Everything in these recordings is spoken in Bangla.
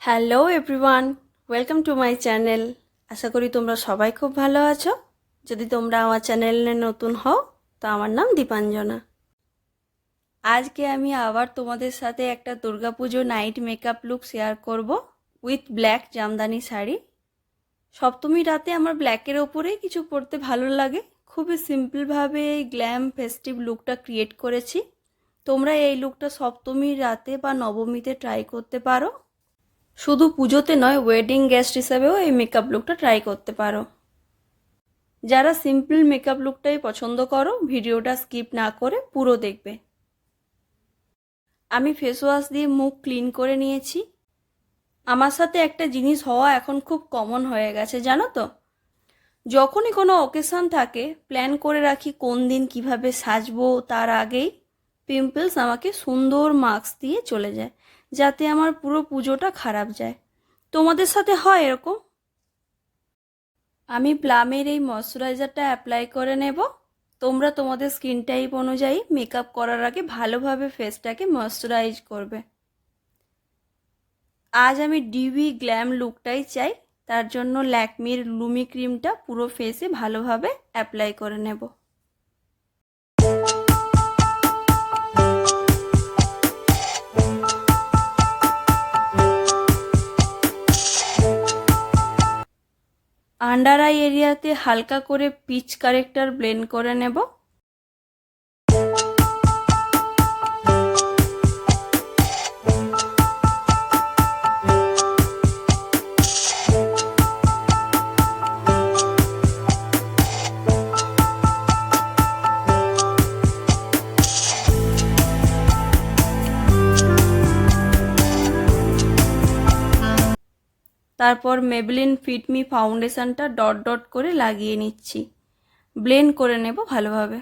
Hello everyone, welcome to my channel. আশা করি তোমরা সবাই খুব ভালো আছো। যদি তোমরা আমার চ্যানেলে নতুন হও তো আমার নাম দীপাঞ্জনা। আজকে আমি আবার তোমাদের সাথে একটা Durga Puja night makeup look share করব উইথ ব্ল্যাক জামদানি শাড়ি। সপ্তমী রাতে আমার ব্ল্যাকের ওপরেই কিছু পরতে ভালো লাগে। খুবই সিম্পলভাবে এই গ্ল্যাম ফেস্টিভ লুকটা ক্রিয়েট করেছি। তোমরা এই লুকটা সপ্তমীর রাতে বা নবমীতে ট্রাই করতে পারো। শুধু পুজোতে নয়, ওয়েডিং গেস্ট হিসাবেও এই মেকআপ লুকটা ট্রাই করতে পারো। যারা সিম্পল মেকআপ লুকটাই পছন্দ করো, ভিডিওটা স্কিপ না করে পুরো দেখবে। আমি ফেস ওয়াশ দিয়ে মুখ ক্লিন করে নিয়েছি। আমার সাথে একটা জিনিস হওয়া এখন খুব কমন হয়ে গেছে, জানো তো? যখনই কোনো অকেশন থাকে, প্ল্যান করে রাখি কোন দিন কিভাবে সাজবো, তার আগেই পিম্পলস আমাকে সুন্দর মাস্ক দিয়ে চলে যায়, যাতে আমার পুরো পুজোটা খারাপ যায়। তোমাদের সাথে হয় এরকম? আমি প্লামের এই ময়শ্চারাইজারটা অ্যাপ্লাই করে নেব। তোমরা তোমাদের স্কিন টাইপ অনুযায়ী মেকআপ করার আগে ভালোভাবে ফেসটাকে ময়শ্চারাইজ করবে। আজ আমি ডিউই গ্ল্যাম লুকটাই চাই, তার জন্য ল্যাকমির লুমি ক্রিমটা পুরো ফেসে ভালোভাবে অ্যাপ্লাই করে নেব। আন্ডার আই এরিয়াতে হালকা করে পিচ কারেক্টার ব্লেন্ড করে নেব। তারপর মেবলিন ফিট মি ফাউন্ডেশনটা ডট ডট করে লাগিয়ে নিচ্ছি। ব্লেন্ড করে নেব ভালোভাবে।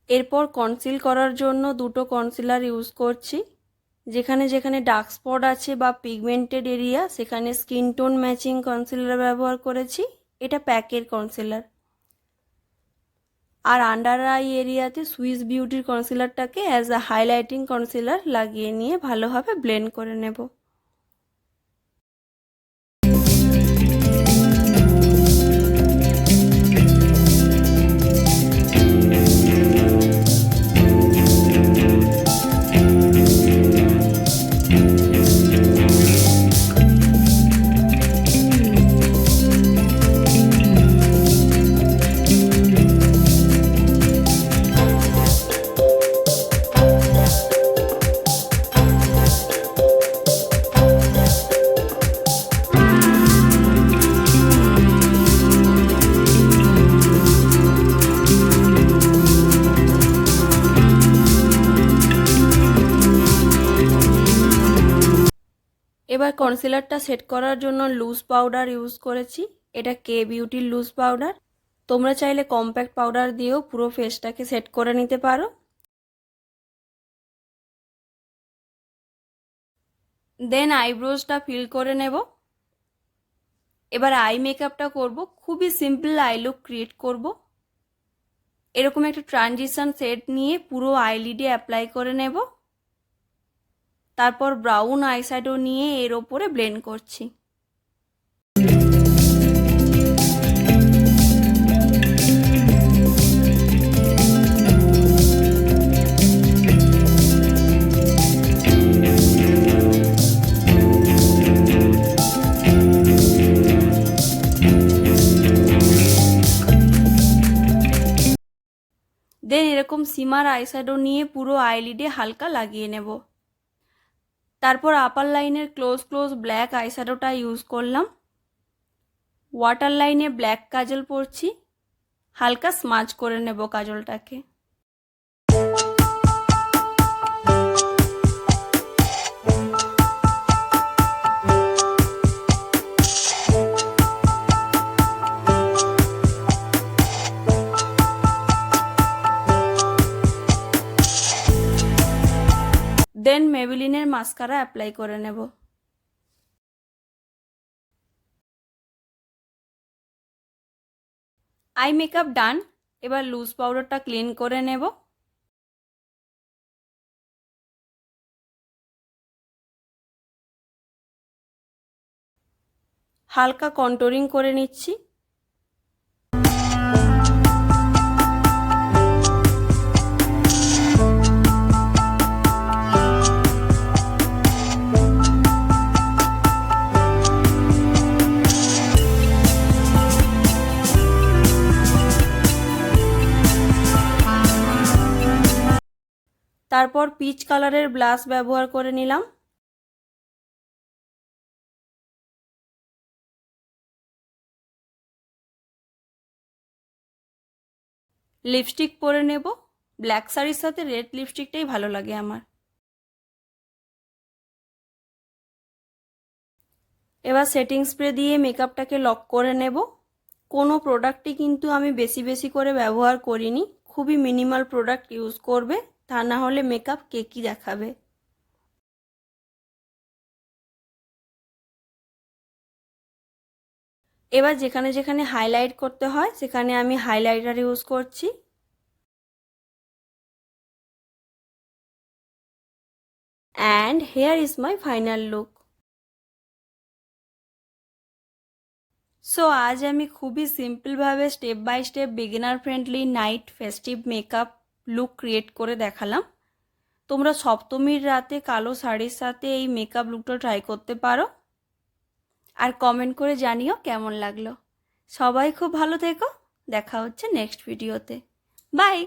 এরপর কনসিল করার জন্য দুটো কনসিলার ইউজ করছি। যেখানে যেখানে ডার্ক স্পট আছে বা পিগমেন্টেড এরিয়া, সেখানে স্কিন টোন ম্যাচিং কনসিলার ব্যবহার করেছি। এটা প্যাকের কনসিলার। আর আন্ডার আই এরিয়াতে সুইস বিউটির কনসিলারটাকে অ্যাজ আ হাইলাইটিং কনসিলার লাগিয়ে নিয়ে ভালোভাবে ব্লেন্ড করে নেব। এবার কনসিলারটা সেট করার জন্য লুজ পাউডার ইউজ করেছি। এটা কে বিউটির লুজ পাউডার। তোমরা চাইলে কম্প্যাক্ট পাউডার দিয়েও পুরো ফেসটাকে সেট করে নিতে পারো। দেন আইব্রোজটা ফিল করে নেব। এবার আই মেকআপটা করব। খুবই সিম্পল আই লুক ক্রিয়েট করব। এরকম একটা ট্রানজিশন সেট নিয়ে পুরো আইলিডে অ্যাপ্লাই করে নেব। তারপর ব্রাউন আইশ্যাডো নিয়ে এর ওপরে ব্লেন্ড করছি। দেন এরকম সিমার আইশ্যাডো নিয়ে পুরো আইলিডে হালকা লাগিয়ে নেব। তারপর আপার লাইনের ক্লোজ ক্লোজ ব্ল্যাক আইশ্যাডোটা ইউজ করলাম। ওয়াটার লাইনে ব্ল্যাক কাজল পরছি। হালকা স্মাজ করে নেব কাজলটাকে। দেন মেবিলিনের মাস্কারা অ্যাপ্লাই করে নেব। আই মেকআপ ডান। এবার লুজ পাউডারটা ক্লিন করে নেব। হালকা কন্টুরিং করে নিচ্ছি। তারপর পিচ কালারের ব্লাশ ব্যবহার করে নিলাম। লিপস্টিক পরে নেব। ব্ল্যাক শাড়ির সাথে রেড লিপস্টিকটাই ভালো লাগে আমার। এবার সেটিং স্প্রে দিয়ে মেকআপটাকে লক করে নেব। কোনো প্রোডাক্টই কিন্তু আমি বেশি বেশি করে ব্যবহার করিনি, খুবই মিনিমাল প্রোডাক্ট ইউজ করবে, তা না হলে মেকআপ কেকি দেখাবে। এবার যেখানে যেখানে হাইলাইট করতে হয় সেখানে আমি হাইলাইটার ইউজ করছি। And here is my final look. So আজ আমি খুবই সিম্পলভাবে step by step beginner friendly night festive makeup look create করে দেখালাম। তোমরা সপ্তমীর রাতে কালো শাড়ির সাথে এই মেকআপ লুকটা ট্রাই করতে পারো, আর কমেন্ট করে জানিও কেমন লাগলো। সবাই খুব ভালো থেকো, দেখা হচ্ছে নেক্সট ভিডিওতে। বাই।